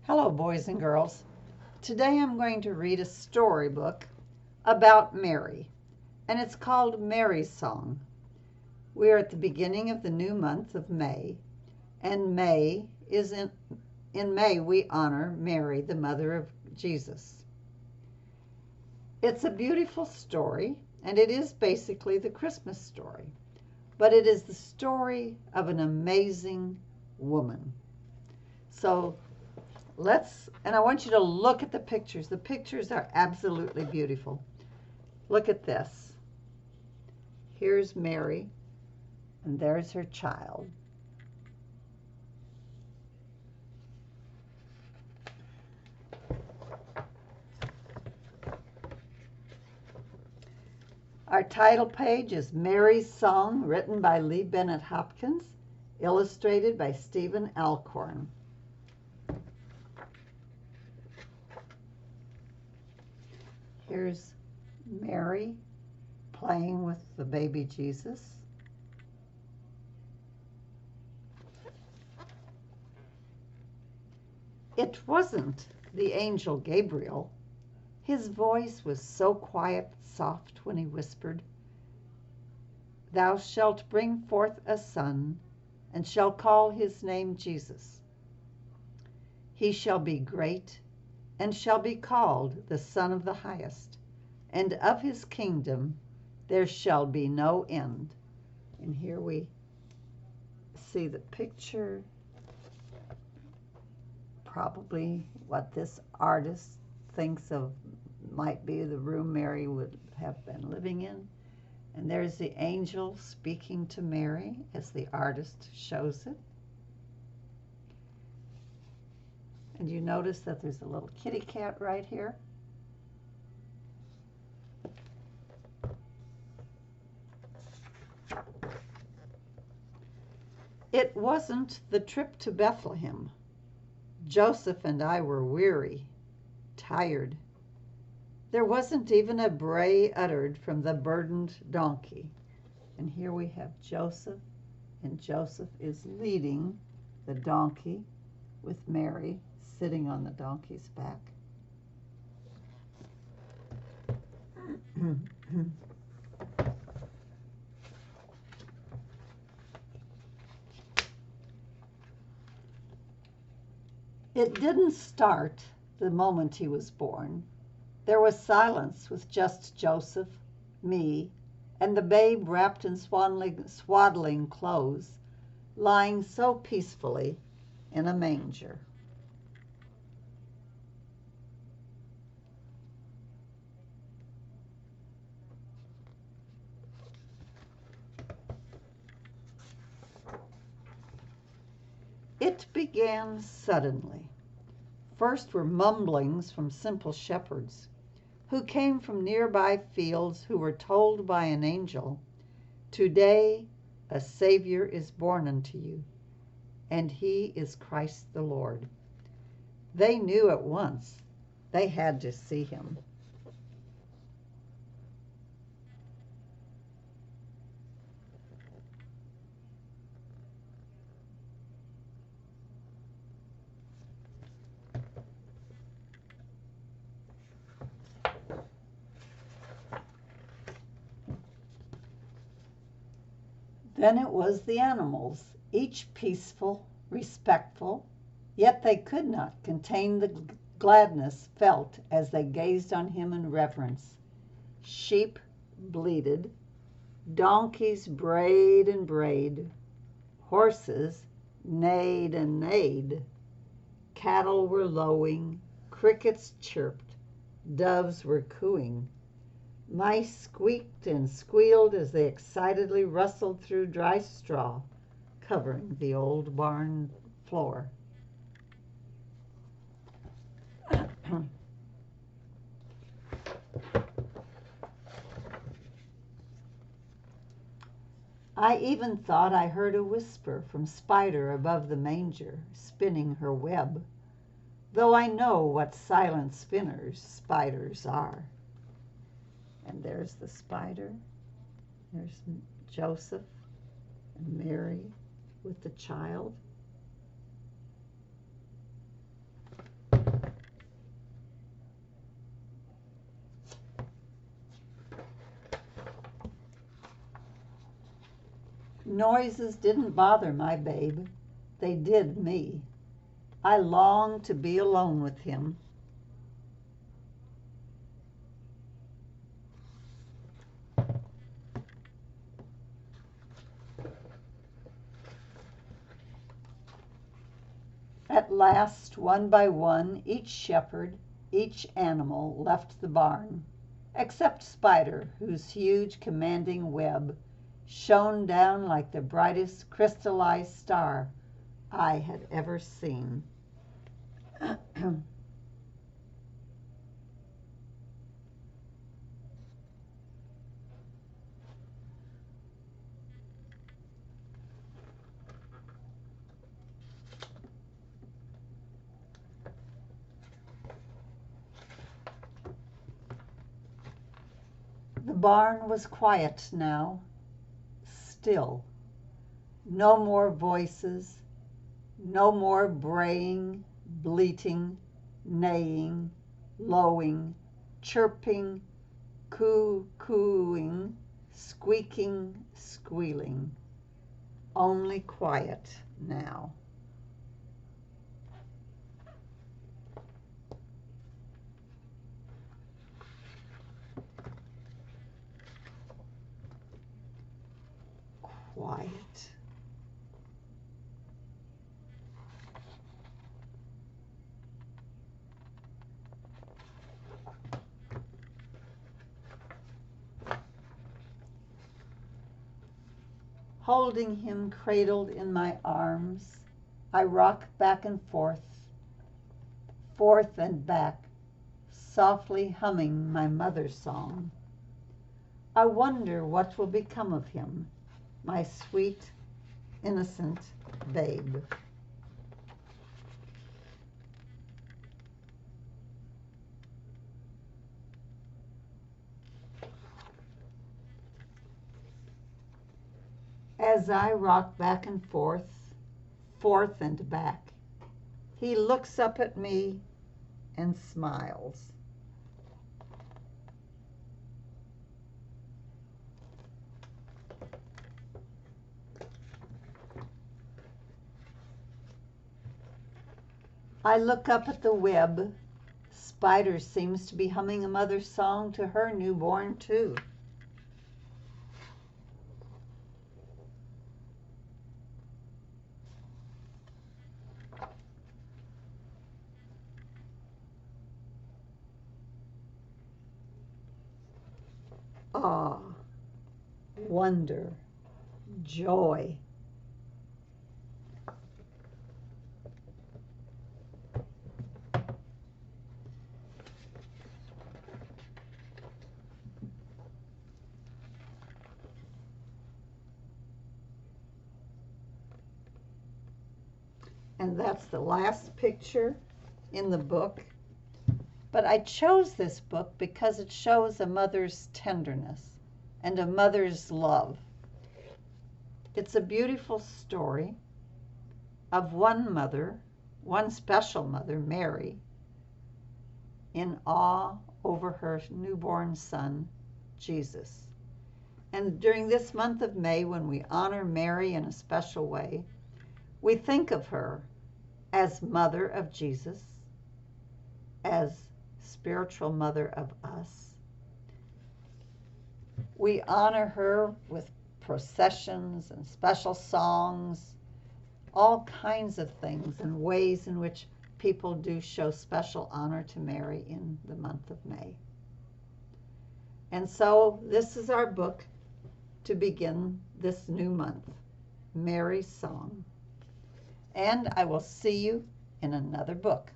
Hello, boys and girls. Today I'm going to read a storybook about Mary, and it's called Mary's Song. We are at the beginning of the new month of May, and in May we honor Mary, the mother of Jesus. It's a beautiful story, and it is basically the Christmas story, but it is the story of an amazing woman. So and I want you to look at the pictures. The pictures are absolutely beautiful. Look at this. Here's Mary, and there's her child. Our title page is Mary's Song, written by Lee Bennett Hopkins, illustrated by Stephen Alcorn. Here's Mary playing with the baby Jesus. It wasn't the angel Gabriel. His voice was so quiet, soft when he whispered, "Thou shalt bring forth a son, and shall call his name Jesus. He shall be great, and shall be called the Son of the Highest, and of his kingdom there shall be no end." And here we see the picture, probably what this artist thinks of might be the room Mary would have been living in. And there's the angel speaking to Mary as the artist shows it. And you notice that there's a little kitty cat right here. It wasn't the trip to Bethlehem. Joseph and I were weary, tired. There wasn't even a bray uttered from the burdened donkey. And here we have Joseph, and Joseph is leading the donkey with Mary sitting on the donkey's back. It didn't start the moment he was born. There was silence with just Joseph, me, and the babe wrapped in swaddling clothes, lying so peacefully in a manger. It began suddenly. First were mumblings from simple shepherds, who came from nearby fields, who were told by an angel, "Today a Savior is born unto you, and he is Christ the Lord." They knew at once they had to see him. Then it was the animals, each peaceful, respectful, yet they could not contain the gladness felt as they gazed on him in reverence. Sheep bleated, donkeys brayed and brayed, horses neighed and neighed, cattle were lowing, crickets chirped, doves were cooing. Mice squeaked and squealed as they excitedly rustled through dry straw covering the old barn floor. I even thought I heard a whisper from Spider above the manger, spinning her web, though I know what silent spinners spiders are. And there's the spider. There's Joseph and Mary with the child. Noises didn't bother my babe. They did me. I longed to be alone with him. At last, one by one, each shepherd, each animal left the barn, except Spider, whose huge, commanding web shone down like the brightest crystallized star I had ever seen. The barn was quiet now, still. No more voices, no more braying, bleating, neighing, lowing, chirping, cooing, squeaking, squealing. Only quiet now. Quiet. Holding him cradled in my arms, I rock back and forth and back, softly humming my mother's song. I wonder what will become of him, my sweet, innocent babe. As I rock back and forth and back, he looks up at me and smiles. I look up at the web. Spider seems to be humming a mother's song to her newborn too. Awe, wonder, joy. And that's the last picture in the book. But I chose this book because it shows a mother's tenderness and a mother's love. It's a beautiful story of one mother, one special mother, Mary, in awe over her newborn son, Jesus. And during this month of May, when we honor Mary in a special way, we think of her as mother of Jesus, as spiritual mother of us. We honor her with processions and special songs, all kinds of things and ways in which people do show special honor to Mary in the month of May. And so this is our book to begin this new month, Mary's Song. And I will see you in another book.